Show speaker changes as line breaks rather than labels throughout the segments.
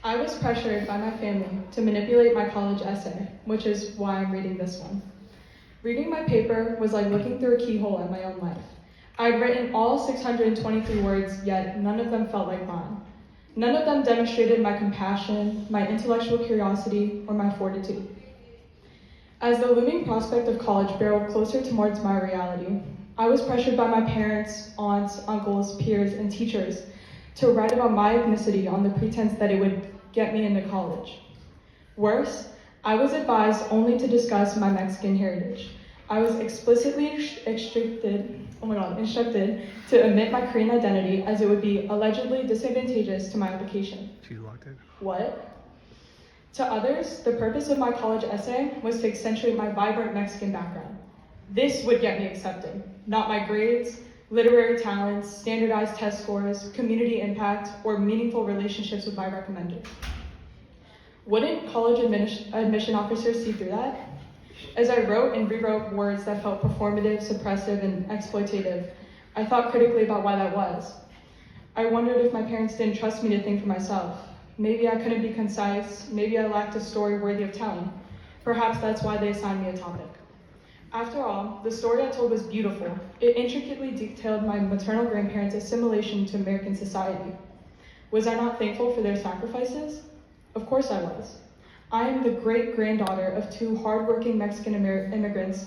I was pressured by my family to manipulate my college essay, which is why I'm reading this one. Reading my paper was like looking through a keyhole at my own life. I'd written all 623 words, yet none of them felt like mine. None of them demonstrated my compassion, my intellectual curiosity, or my fortitude. As the looming prospect of college barreled closer towards my reality, I was pressured by my parents, aunts, uncles, peers, and teachers to write about my ethnicity on the pretense that it would get me into college. Worse, I was advised only to discuss my Mexican heritage. I was explicitly instructed to omit my Korean identity as it would be allegedly disadvantageous to my application.
She's locked in.
What? To others, the purpose of my college essay was to accentuate my vibrant Mexican background. This would get me accepted, not my grades, literary talents, standardized test scores, community impact, or meaningful relationships with my recommenders. Wouldn't college admission officers see through that? As I wrote and rewrote words that felt performative, suppressive, and exploitative, I thought critically about why that was. I wondered if my parents didn't trust me to think for myself. Maybe I couldn't be concise, maybe I lacked a story worthy of telling. Perhaps that's why they assigned me a topic. After all, the story I told was beautiful. It intricately detailed my maternal grandparents' assimilation to American society. Was I not thankful for their sacrifices? Of course I was. I am the great-granddaughter of two hardworking Mexican immigrants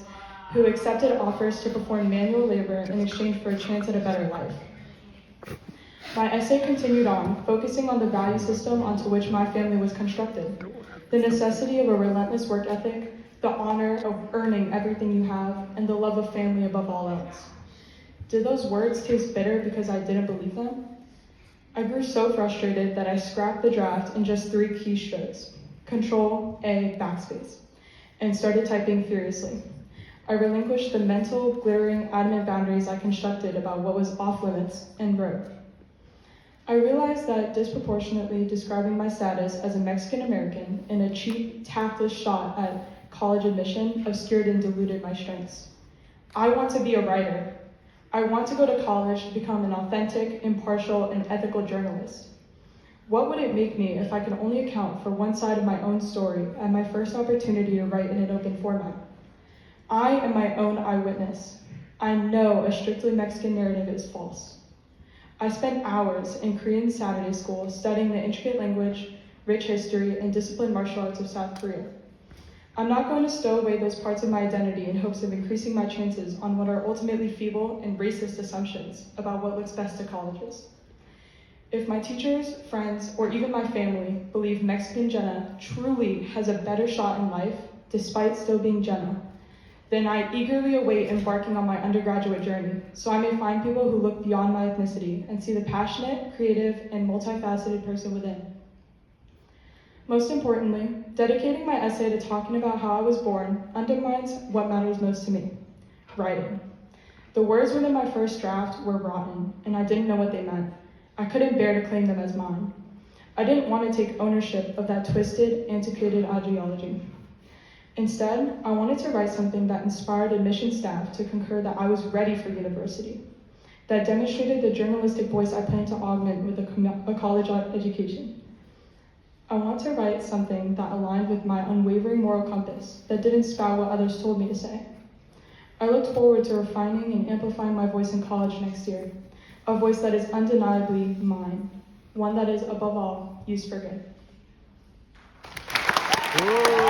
who accepted offers to perform manual labor in exchange for a chance at a better life. My essay continued on, focusing on the value system onto which my family was constructed, the necessity of a relentless work ethic, the honor of earning everything you have, and the love of family above all else. Did those words taste bitter because I didn't believe them? I grew so frustrated that I scrapped the draft in just 3 keystrokes, Control-A, backspace, and started typing furiously. I relinquished the mental, glittering, adamant boundaries I constructed about what was off limits and wrote. I realized that disproportionately describing my status as a Mexican American in a cheap, tactless shot at college admission obscured and diluted my strengths. I want to be a writer. I want to go to college to become an authentic, impartial, and ethical journalist. What would it make me if I could only account for one side of my own story at my first opportunity to write in an open format? I am my own eyewitness. I know a strictly Mexican narrative is false. I spent hours in Korean Saturday school studying the intricate language, rich history, and disciplined martial arts of South Korea. I'm not going to stow away those parts of my identity in hopes of increasing my chances on what are ultimately feeble and racist assumptions about what looks best to colleges. If my teachers, friends, or even my family believe Mexican Jenna truly has a better shot in life, despite still being Jenna, then I eagerly await embarking on my undergraduate journey, so I may find people who look beyond my ethnicity and see the passionate, creative, and multifaceted person within. Most importantly, dedicating my essay to talking about how I was born undermines what matters most to me, writing. The words within my first draft were rotten, and I didn't know what they meant. I couldn't bear to claim them as mine. I didn't want to take ownership of that twisted, antiquated ideology. Instead, I wanted to write something that inspired admissions staff to concur that I was ready for university, that demonstrated the journalistic voice I plan to augment with a college education. I want to write something that aligned with my unwavering moral compass, that didn't spout what others told me to say. I looked forward to refining and amplifying my voice in college next year, a voice that is undeniably mine, one that is, above all, used for good.
Ooh.